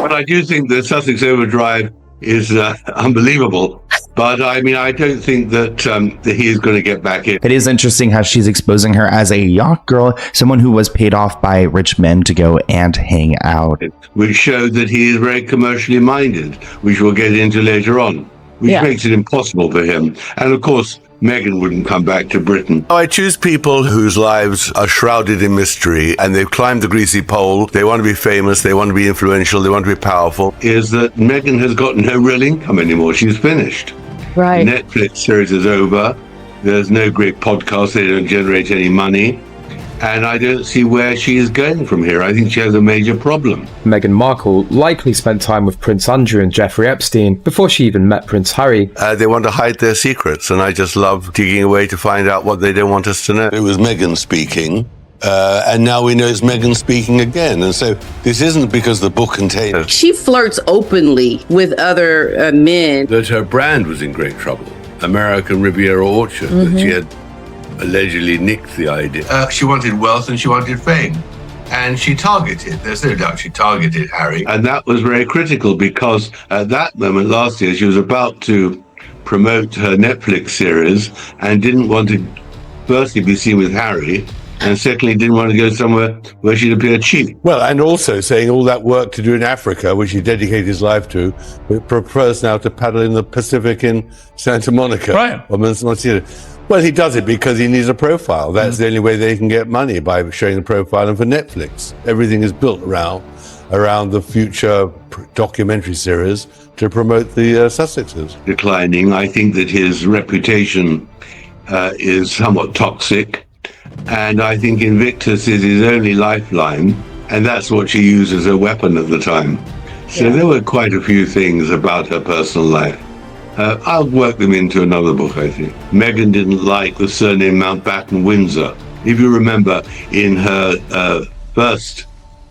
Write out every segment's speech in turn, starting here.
But I do think that Sussex Overdrive is unbelievable. But I mean, I don't think that he is going to get back in. It is interesting how she's exposing her as a yacht girl, someone who was paid off by rich men to go and hang out. Which showed that he is very commercially minded, which we'll get into later on, which makes it impossible for him. And of course, Meghan wouldn't come back to Britain. I choose people whose lives are shrouded in mystery and they've climbed the greasy pole. They want to be famous, they want to be influential, they want to be powerful. Is that Meghan has got no real income anymore. She's finished. Right. Netflix series is over. There's no great podcast. They don't generate any money. And I don't see where she is going from here. I think she has a major problem. Meghan Markle likely spent time with Prince Andrew and Jeffrey Epstein before she even met Prince Harry. They want to hide their secrets, and I just love digging away to find out what they don't want us to know. It was Meghan speaking, and now we know it's Meghan speaking again. And so this isn't because the book contains... She flirts openly with other men. That her brand was in great trouble. American Riviera Orchard, that she had allegedly nicked the idea. She wanted wealth and she wanted fame. And she targeted, there's no doubt she targeted Harry. And that was very critical because at that moment last year, she was about to promote her Netflix series and didn't want to firstly be seen with Harry, and secondly didn't want to go somewhere where she'd appear cheap. Well, and also saying all that work to do in Africa, which he dedicated his life to, but prefers now to paddle in the Pacific in Santa Monica. Right. Or Monsignor. Well, he does it because he needs a profile. That's the only way they can get money, by showing the profile. And for Netflix, everything is built around the future documentary series to promote the Sussexes. Declining. I think that his reputation is somewhat toxic. And I think Invictus is his only lifeline. And that's what she used as a weapon at the time. So there were quite a few things about her personal life. I'll work them into another book, I think. Meghan didn't like the surname Mountbatten Windsor. If you remember, in her first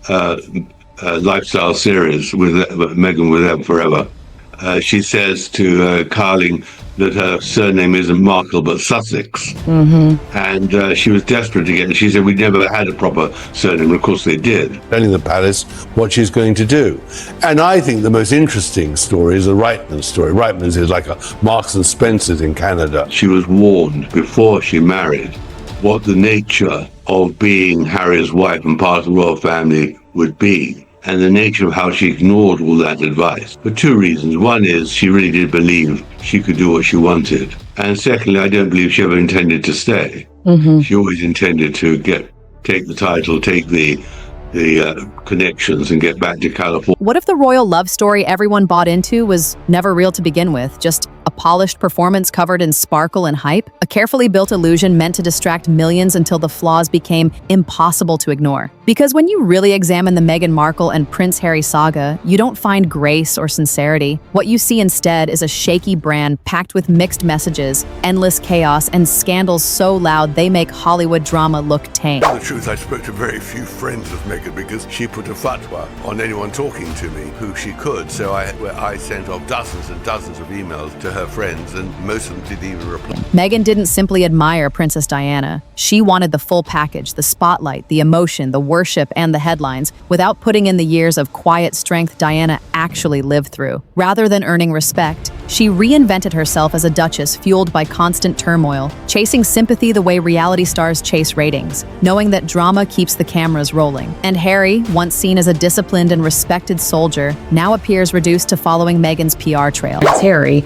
lifestyle series with Meghan with them forever, she says to Carling that her surname isn't Markle but Sussex. And she was desperate to get it. She said, we never had a proper surname. Of course they did. Telling the palace what she's going to do. And I think the most interesting story is the Reitman story. Reitman's is like a Marks and Spencer's in Canada. She was warned before she married what the nature of being Harry's wife and part of the royal family would be, and the nature of how she ignored all that advice. For two reasons. One is she really did believe she could do what she wanted. And secondly, I don't believe she ever intended to stay. She always intended to take the title, take the connections and get back to California. What if the royal love story everyone bought into was never real to begin with? Just a polished performance covered in sparkle and hype? A carefully built illusion meant to distract millions until the flaws became impossible to ignore? Because when you really examine the Meghan Markle and Prince Harry saga, you don't find grace or sincerity. What you see instead is a shaky brand packed with mixed messages, endless chaos, and scandals so loud they make Hollywood drama look tame. The truth, I spoke to very few friends of Meghan because she put a fatwa on anyone talking to me who she could. So I sent off dozens and dozens of emails to her friends, and most of them didn't even reply. Meghan didn't simply admire Princess Diana. She wanted the full package, the spotlight, the emotion, the worship, and the headlines, without putting in the years of quiet strength Diana actually lived through. Rather than earning respect, she reinvented herself as a duchess fueled by constant turmoil, chasing sympathy the way reality stars chase ratings, knowing that drama keeps the cameras rolling. And Harry, once seen as a disciplined and respected soldier, now appears reduced to following Meghan's PR trail. It's Harry.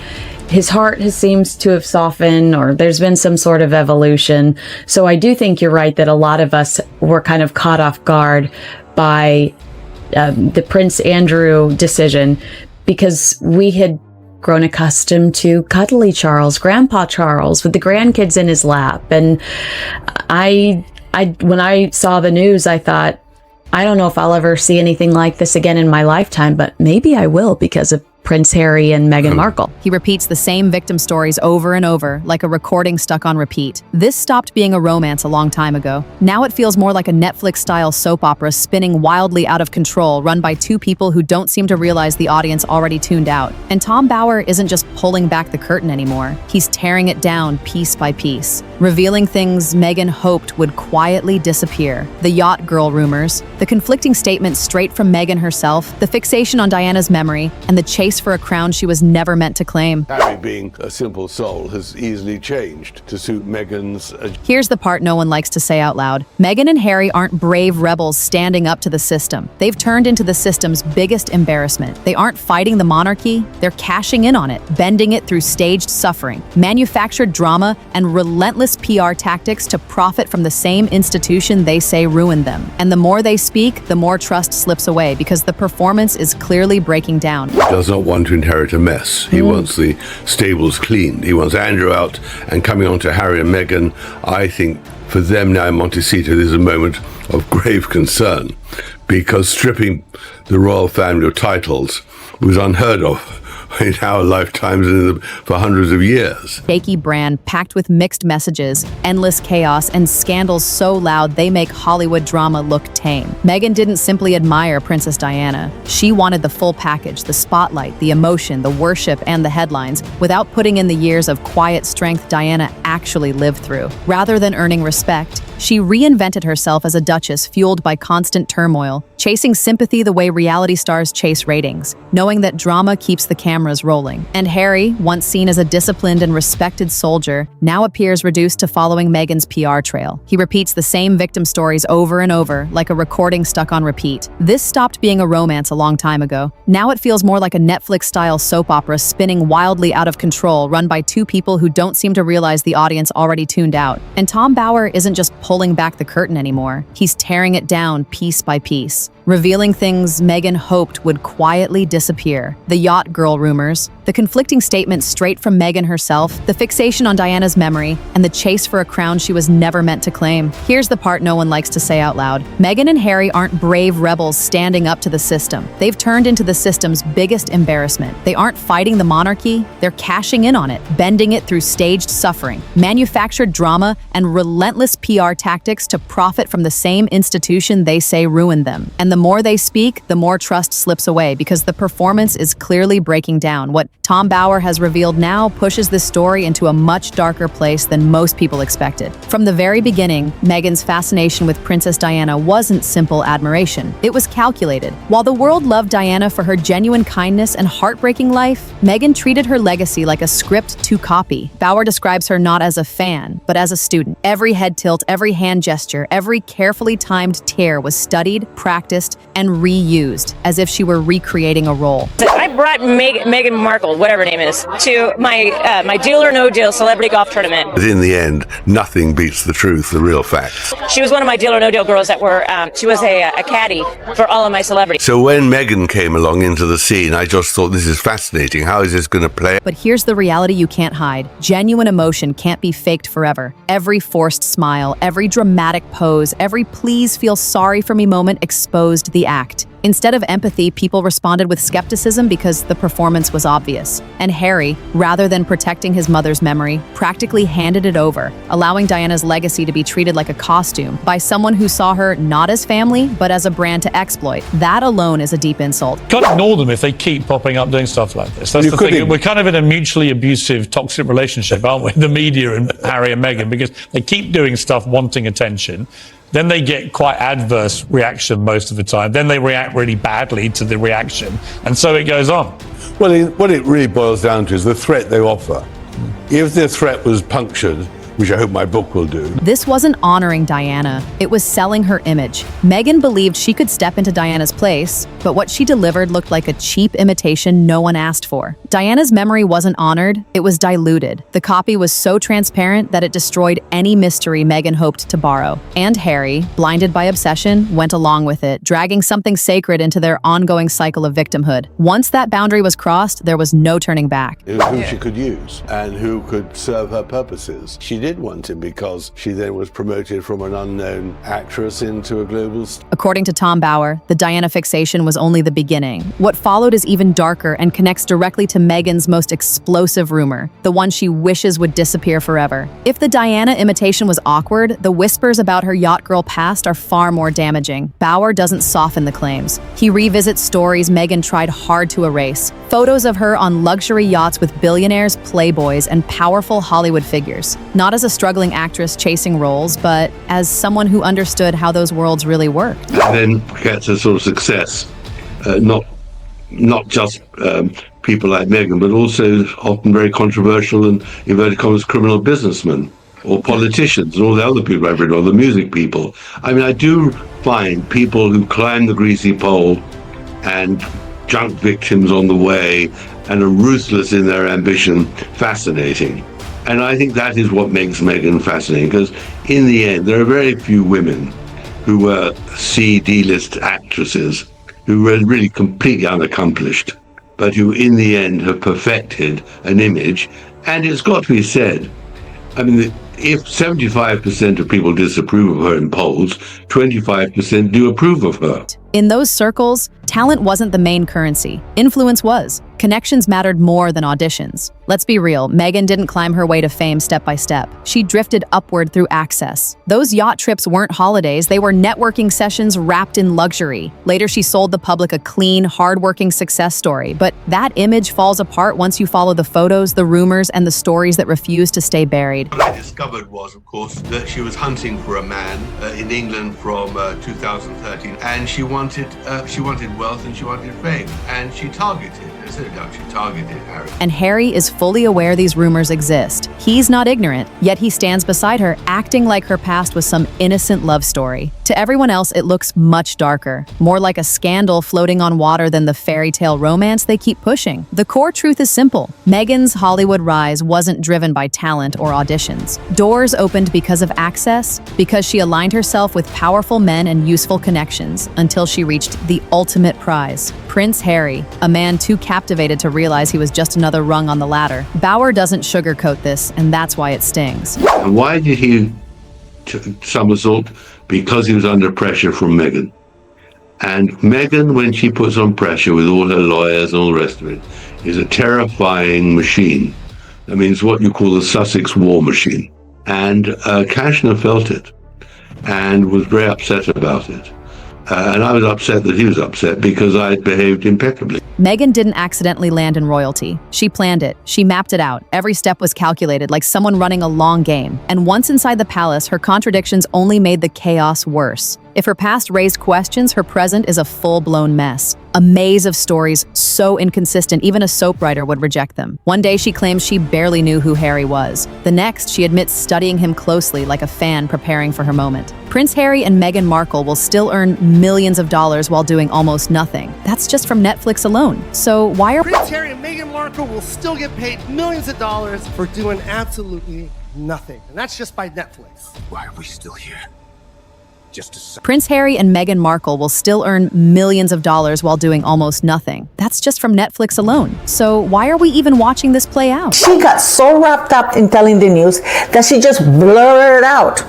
His heart seems to have softened, or there's been some sort of evolution. So I do think you're right that a lot of us were kind of caught off guard by the Prince Andrew decision, because we had grown accustomed to cuddly Charles, Grandpa Charles, with the grandkids in his lap. And when I saw the news, I thought, I don't know if I'll ever see anything like this again in my lifetime, but maybe I will, because of Prince Harry and Meghan Markle. He repeats the same victim stories over and over, like a recording stuck on repeat. This stopped being a romance a long time ago. Now it feels more like a Netflix-style soap opera spinning wildly out of control, run by two people who don't seem to realize the audience already tuned out. And Tom Bauer isn't just pulling back the curtain anymore. He's tearing it down piece by piece, revealing things Meghan hoped would quietly disappear. The yacht girl rumors, the conflicting statements straight from Meghan herself, the fixation on Diana's memory, and the chase for a crown she was never meant to claim. Harry, being a simple soul, has easily changed to suit Meghan's. Here's the part no one likes to say out loud. Meghan and Harry aren't brave rebels standing up to the system. They've turned into the system's biggest embarrassment. They aren't fighting the monarchy, they're cashing in on it, bending it through staged suffering, manufactured drama, and relentless PR tactics to profit from the same institution they say ruined them. And the more they speak, the more trust slips away because the performance is clearly breaking down. Does not want to inherit a mess. He wants the stables cleaned. He wants Andrew out and coming on to Harry and Meghan. I think for them now in Montecito, there's a moment of grave concern because stripping the royal family of titles was unheard of in our lifetimes and for hundreds of years. Shaky brand packed with mixed messages, endless chaos, and scandals so loud they make Hollywood drama look tame. Meghan didn't simply admire Princess Diana. She wanted the full package, the spotlight, the emotion, the worship, and the headlines, without putting in the years of quiet strength Diana actually lived through. Rather than earning respect, she reinvented herself as a duchess fueled by constant turmoil, chasing sympathy the way reality stars chase ratings, knowing that drama keeps the cameras rolling. And Harry, once seen as a disciplined and respected soldier, now appears reduced to following Meghan's PR trail. He repeats the same victim stories over and over, like a recording stuck on repeat. This stopped being a romance a long time ago. Now it feels more like a Netflix-style soap opera spinning wildly out of control, run by two people who don't seem to realize the audience already tuned out. And Tom Bauer isn't just pulling back the curtain anymore. He's tearing it down piece by piece, revealing things Meghan hoped would quietly disappear. The yacht girl rumors, the conflicting statements straight from Meghan herself, the fixation on Diana's memory, and the chase for a crown she was never meant to claim. Here's the part no one likes to say out loud. Meghan and Harry aren't brave rebels standing up to the system. They've turned into the system's biggest embarrassment. They aren't fighting the monarchy, they're cashing in on it, bending it through staged suffering, manufactured drama, and relentless PR tactics to profit from the same institution they say ruined them. And the more they speak, the more trust slips away because the performance is clearly breaking down. What Tom Bauer has revealed now pushes this story into a much darker place than most people expected. From the very beginning, Meghan's fascination with Princess Diana wasn't simple admiration. It was calculated. While the world loved Diana for her genuine kindness and heartbreaking life, Meghan treated her legacy like a script to copy. Bauer describes her not as a fan, but as a student. Every head tilt, every hand gesture, every carefully timed tear was studied, practiced, and reused, as if she were recreating a role. I brought Meghan Markle, whatever her name is, to my Deal or No Deal celebrity golf tournament. But in the end, nothing beats the truth, the real facts. She was one of my Deal or No Deal girls that were, she was a caddy for all of my celebrities. So when Meghan came along into the scene, I just thought, this is fascinating. How is this going to play? But here's the reality you can't hide. Genuine emotion can't be faked forever. Every forced smile, every dramatic pose, every please feel sorry for me moment exposed the act. Instead of empathy, people responded with skepticism because the performance was obvious. And Harry, rather than protecting his mother's memory, practically handed it over, allowing Diana's legacy to be treated like a costume by someone who saw her not as family, but as a brand to exploit. That alone is a deep insult. Can't ignore them if they keep popping up doing stuff like this. That's the thing. We're kind of in a mutually abusive, toxic relationship, aren't we? The media and Harry and Meghan, because they keep doing stuff wanting attention. Then they get quite adverse reaction most of the time. Then they react really badly to the reaction. And so it goes on. Well, what it really boils down to is the threat they offer. If their threat was punctured, which I hope my book will do. This wasn't honoring Diana, it was selling her image. Meghan believed she could step into Diana's place, but what she delivered looked like a cheap imitation no one asked for. Diana's memory wasn't honored, it was diluted. The copy was so transparent that it destroyed any mystery Meghan hoped to borrow. And Harry, blinded by obsession, went along with it, dragging something sacred into their ongoing cycle of victimhood. Once that boundary was crossed, there was no turning back. Who she could use and who could serve her purposes. She did did want him because she then was promoted from an unknown actress into a global star. According to Tom Bauer, the Diana fixation was only the beginning. What followed is even darker and connects directly to Meghan's most explosive rumor, the one she wishes would disappear forever. If the Diana imitation was awkward, the whispers about her yacht girl past are far more damaging. Bauer doesn't soften the claims. He revisits stories Meghan tried hard to erase. Photos of her on luxury yachts with billionaires, playboys, and powerful Hollywood figures. Not as a struggling actress chasing roles, but as someone who understood how those worlds really worked. And then gets a sort of success, not just people like Meghan, but also often very controversial and, inverted commas, criminal businessmen or politicians and all the other people I've read, or the music people. I mean, I do find people who climb the greasy pole and junk victims on the way and are ruthless in their ambition fascinating. And I think that is what makes Meghan fascinating, because in the end, there are very few women who were C-D-list actresses who were really completely unaccomplished, but who in the end have perfected an image. And it's got to be said, I mean, if 75% of people disapprove of her in polls, 25% do approve of her. In those circles, talent wasn't the main currency. Influence was. Connections mattered more than auditions. Let's be real, Meghan didn't climb her way to fame step by step. She drifted upward through access. Those yacht trips weren't holidays, they were networking sessions wrapped in luxury. Later, she sold the public a clean, hard-working success story, but that image falls apart once you follow the photos, the rumors, and the stories that refuse to stay buried. What I discovered was, of course, that she was hunting for a man in England from 2013, and she wanted wealth and she wanted fame, and she targeted. There's no doubt she targeted Harry. And Harry is fully aware these rumors exist. He's not ignorant, yet he stands beside her, acting like her past was some innocent love story. To everyone else, it looks much darker, more like a scandal floating on water than the fairy tale romance they keep pushing. The core truth is simple. Meghan's Hollywood rise wasn't driven by talent or auditions. Doors opened because of access, because she aligned herself with powerful men and useful connections, until she reached the ultimate prize, Prince Harry, a man too captivated to realize he was just another rung on the ladder. Bauer doesn't sugarcoat this, and that's why it stings. And why did he somersault? Because he was under pressure from Meghan. And Meghan, when she puts on pressure with all her lawyers and all the rest of it, is a terrifying machine. I mean, it's what you call the Sussex war machine. And Kashner felt it and was very upset about it. And I was upset that he was upset because I had behaved impeccably. Meghan didn't accidentally land in royalty. She planned it. She mapped it out. Every step was calculated, like someone running a long game. And once inside the palace, her contradictions only made the chaos worse. If her past raised questions, her present is a full-blown mess. A maze of stories so inconsistent, even a soap writer would reject them. One day, she claims she barely knew who Harry was. The next, she admits studying him closely like a fan preparing for her moment. Prince Harry and Meghan Markle will still earn millions of dollars while doing almost nothing. That's just from Netflix alone. So why are Prince Harry and Meghan Markle will still get paid millions of dollars for doing absolutely nothing. And that's just by Netflix. Why are we still here? Prince Harry and Meghan Markle will still earn millions of dollars while doing almost nothing. That's just from Netflix alone. So why are we even watching this play out? She got so wrapped up in telling the news that she just blurted it out.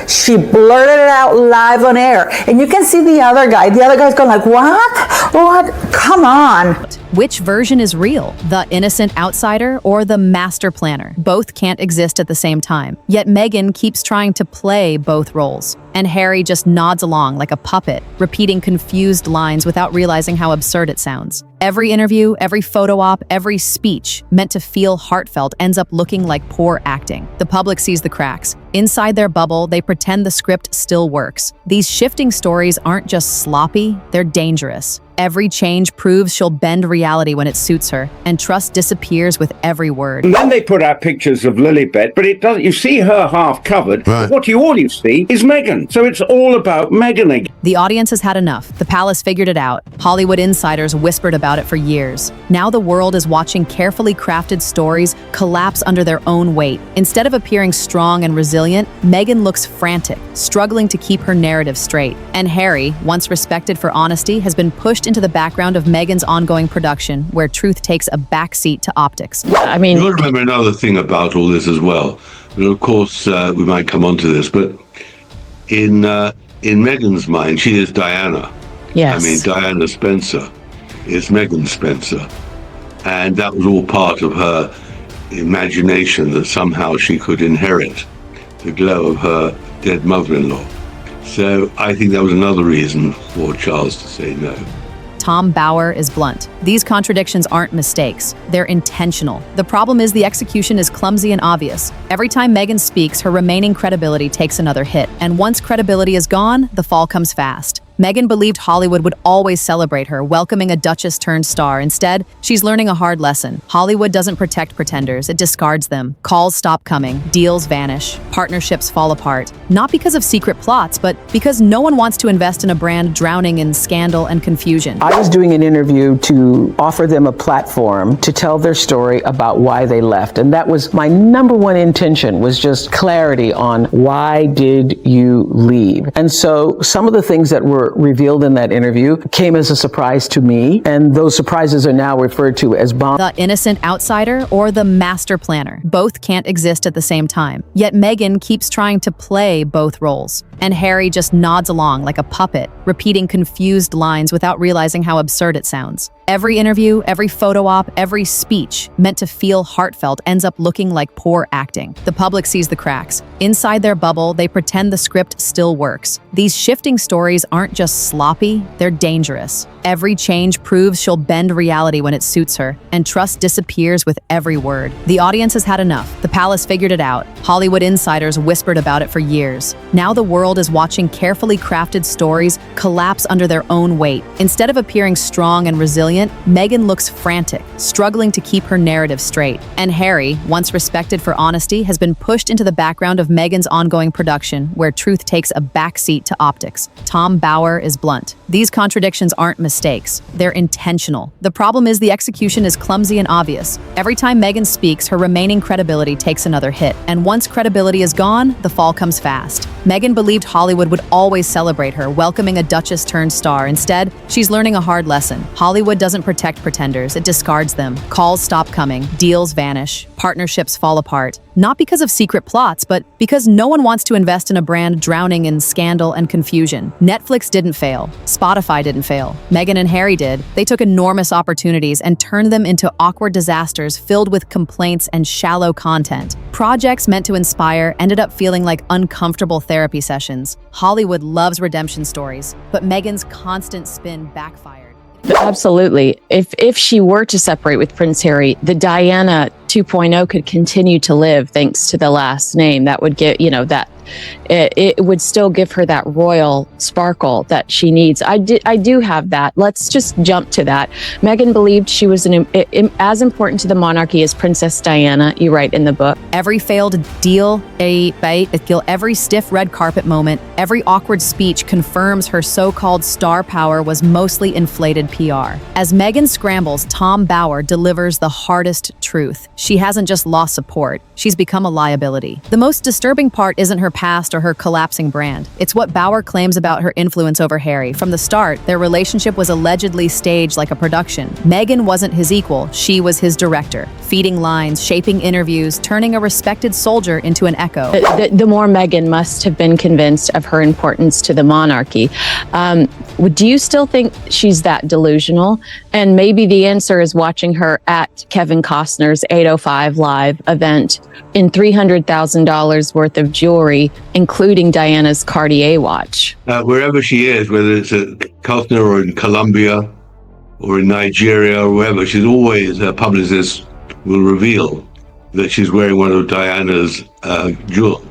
She blurted it out live on air. And you can see the other guy's going like, what? What? Come on. Which version is real? The innocent outsider or the master planner? Both can't exist at the same time. Yet Meghan keeps trying to play both roles. And Harry just nods along like a puppet, repeating confused lines without realizing how absurd it sounds. Every interview, every photo op, every speech meant to feel heartfelt ends up looking like poor acting. The public sees the cracks. Inside their bubble, they pretend the script still works. These shifting stories aren't just sloppy, they're dangerous. Every change proves she'll bend reality when it suits her, and trust disappears with every word. And then they put out pictures of Lilibet, but it doesn't. You see her half covered. Right. All you see is Meghan. So it's all about Meghan again. The audience has had enough. The palace figured it out. Hollywood insiders whispered about it for years. Now the world is watching carefully crafted stories collapse under their own weight. Instead of appearing strong and resilient, Meghan looks frantic, struggling to keep her narrative straight. And Harry, once respected for honesty, has been pushed into the background of Meghan's ongoing production, where truth takes a backseat to optics. I mean, you got to remember another thing about all this as well. But of course, we might come on to this, but in Meghan's mind, she is Diana. Yes. I mean, Diana Spencer is Meghan Spencer. And that was all part of her imagination that somehow she could inherit the glow of her dead mother-in-law. So I think that was another reason for Charles to say no. Tom Bower is blunt. These contradictions aren't mistakes. They're intentional. The problem is the execution is clumsy and obvious. Every time Meghan speaks, her remaining credibility takes another hit. And once credibility is gone, the fall comes fast. Meghan believed Hollywood would always celebrate her, welcoming a Duchess-turned-star. Instead, she's learning a hard lesson. Hollywood doesn't protect pretenders, it discards them. Calls stop coming, deals vanish, partnerships fall apart. Not because of secret plots, but because no one wants to invest in a brand drowning in scandal and confusion. I was doing an interview to offer them a platform to tell their story about why they left. And that was my number one intention, was just clarity on why did you leave? And so some of the things that were revealed in that interview came as a surprise to me, and those surprises are now referred to as bombs. The innocent outsider or the master planner. Both can't exist at the same time. Yet Meghan keeps trying to play both roles. And Harry just nods along like a puppet, repeating confused lines without realizing how absurd it sounds. Every interview, every photo op, every speech meant to feel heartfelt ends up looking like poor acting. The public sees the cracks. Inside their bubble, they pretend the script still works. These shifting stories aren't just sloppy, they're dangerous. Every change proves she'll bend reality when it suits her, and trust disappears with every word. The audience has had enough. The palace figured it out. Hollywood insiders whispered about it for years. Now the world is watching carefully crafted stories collapse under their own weight. Instead of appearing strong and resilient, Meghan looks frantic, struggling to keep her narrative straight. And Harry, once respected for honesty, has been pushed into the background of Meghan's ongoing production, where truth takes a backseat to optics. Tom Bower is blunt. These contradictions aren't mistakes. They're intentional. The problem is the execution is clumsy and obvious. Every time Meghan speaks, her remaining credibility takes another hit. And once credibility is gone, the fall comes fast. Meghan believed Hollywood would always celebrate her, welcoming a Duchess-turned-star. Instead, she's learning a hard lesson. Hollywood doesn't protect pretenders, it discards them. Calls stop coming, deals vanish, partnerships fall apart. Not because of secret plots, but because no one wants to invest in a brand drowning in scandal and confusion. Netflix didn't fail. Spotify didn't fail. Meghan and Harry did. They took enormous opportunities and turned them into awkward disasters filled with complaints and shallow content. Projects meant to inspire ended up feeling like uncomfortable therapy sessions. Hollywood loves redemption stories, but Meghan's constant spin backfired. Absolutely. If she were to separate with Prince Harry, the Diana 2.0 could continue to live thanks to the last name. That would get, that it would still give her that royal sparkle that she needs. I do have that. Let's just jump to that. Meghan believed she was as important to the monarchy as Princess Diana, you write in the book. Every failed deal, every stiff red carpet moment, every awkward speech confirms her so-called star power was mostly inflated PR. As Meghan scrambles, Tom Bower delivers the hardest truth. She hasn't just lost support, she's become a liability. The most disturbing part isn't her past or her collapsing brand. It's what Bower claims about her influence over Harry. From the start, their relationship was allegedly staged like a production. Meghan wasn't his equal, she was his director, feeding lines, shaping interviews, turning a respected soldier into an echo. The more Meghan must have been convinced of her importance to the monarchy. Do you still think she's that delusional? And maybe the answer is watching her at Kevin Costner's 805 Live event in $300,000 worth of jewelry, including Diana's Cartier watch. Wherever she is, whether it's at Costner or in Colombia or in Nigeria or wherever, she's always, her publicist will reveal that she's wearing one of Diana's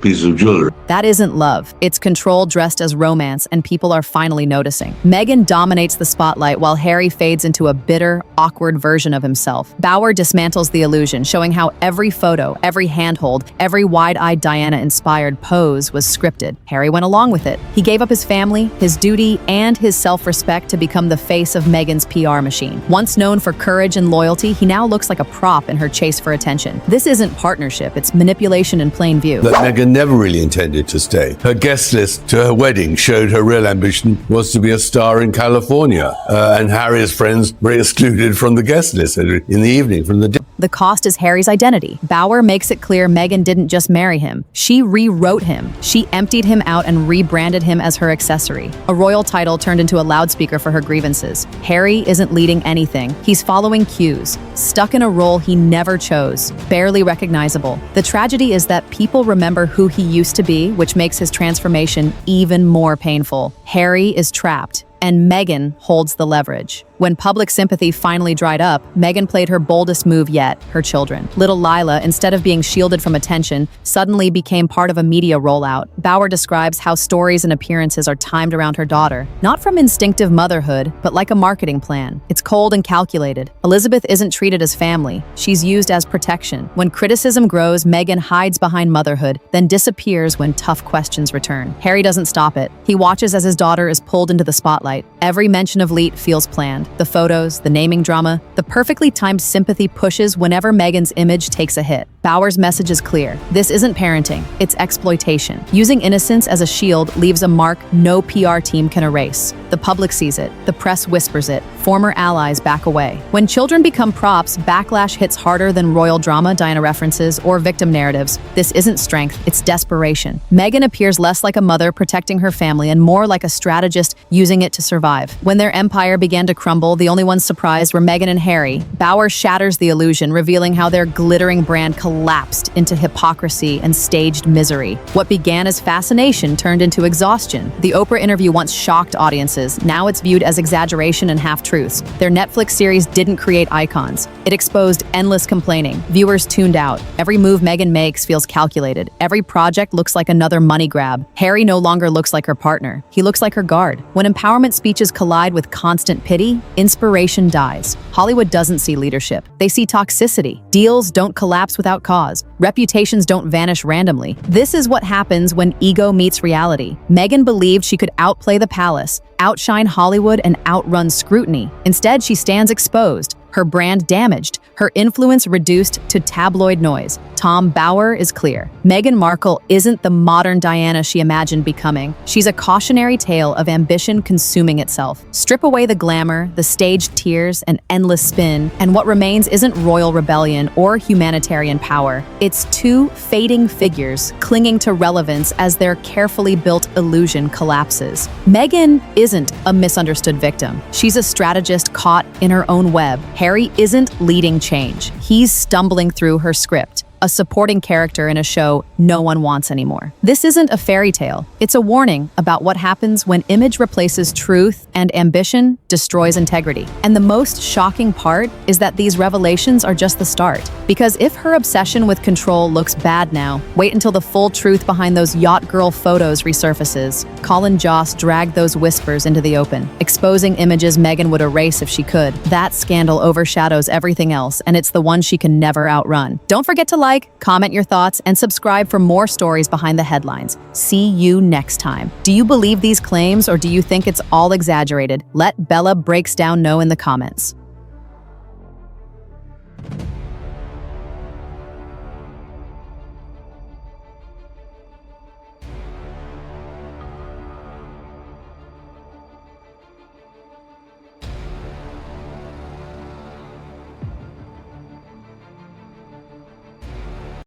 pieces of jewelry. That isn't love. It's control dressed as romance, and people are finally noticing. Meghan dominates the spotlight while Harry fades into a bitter, awkward version of himself. Bower dismantles the illusion, showing how every photo, every handhold, every wide-eyed Diana-inspired pose was scripted. Harry went along with it. He gave up his family, his duty, and his self-respect to become the face of Meghan's PR machine. Once known for courage and loyalty, he now looks like a prop in her chase for attention. This isn't partnership, it's manipulation in plain view. That Meghan never really intended to stay. Her guest list to her wedding showed her real ambition was to be a star in California, and Harry's friends were excluded from the guest list in the evening from the dinner. The cost is Harry's identity. Bauer makes it clear Meghan didn't just marry him. She rewrote him. She emptied him out and rebranded him as her accessory. A royal title turned into a loudspeaker for her grievances. Harry isn't leading anything. He's following cues, stuck in a role he never chose, barely recognizable. The tragedy is that people remember who he used to be, which makes his transformation even more painful. Harry is trapped, and Meghan holds the leverage. When public sympathy finally dried up, Meghan played her boldest move yet, her children. Little Lila, instead of being shielded from attention, suddenly became part of a media rollout. Bauer describes how stories and appearances are timed around her daughter, not from instinctive motherhood, but like a marketing plan. It's cold and calculated. Elizabeth isn't treated as family. She's used as protection. When criticism grows, Meghan hides behind motherhood, then disappears when tough questions return. Harry doesn't stop it. He watches as his daughter is pulled into the spotlight. Every mention of Leet feels planned. The photos, the naming drama, the perfectly timed sympathy pushes whenever Meghan's image takes a hit. Bauer's message is clear. This isn't parenting, it's exploitation. Using innocence as a shield leaves a mark no PR team can erase. The public sees it, the press whispers it, former allies back away. When children become props, backlash hits harder than royal drama, Diana references, or victim narratives. This isn't strength, it's desperation. Meghan appears less like a mother protecting her family and more like a strategist using it to survive. When their empire began to crumble, the only ones surprised were Meghan and Harry. Bauer shatters the illusion, revealing how their glittering brand collapsed into hypocrisy and staged misery. What began as fascination turned into exhaustion. The Oprah interview once shocked audiences. Now it's viewed as exaggeration and half-truths. Their Netflix series didn't create icons. It exposed endless complaining. Viewers tuned out. Every move Meghan makes feels calculated. Every project looks like another money grab. Harry no longer looks like her partner. He looks like her guard. When empowerment speeches collide with constant pity, inspiration dies. Hollywood doesn't see leadership. They see toxicity. Deals don't collapse without cause. Reputations don't vanish randomly. This is what happens when ego meets reality. Meghan believed she could outplay the palace, outshine Hollywood, and outrun scrutiny. Instead, she stands exposed, her brand damaged, her influence reduced to tabloid noise. Tom Bauer is clear. Meghan Markle isn't the modern Diana she imagined becoming. She's a cautionary tale of ambition consuming itself. Strip away the glamour, the staged tears, and endless spin, and what remains isn't royal rebellion or humanitarian power. It's two fading figures clinging to relevance as their carefully built illusion collapses. Meghan isn't a misunderstood victim. She's a strategist caught in her own web. Harry isn't leading change. He's stumbling through her script, a supporting character in a show no one wants anymore. This isn't a fairy tale. It's a warning about what happens when image replaces truth and ambition destroys integrity. And the most shocking part is that these revelations are just the start. Because if her obsession with control looks bad now, wait until the full truth behind those yacht girl photos resurfaces. Colin Joss dragged those whispers into the open, exposing images Meghan would erase if she could. That scandal overshadows everything else, and it's the one she can never outrun. Don't forget to comment your thoughts, and subscribe for more stories behind the headlines. See you next time. Do you believe these claims, or do you think it's all exaggerated? Let Bella Breaks Down know in the comments.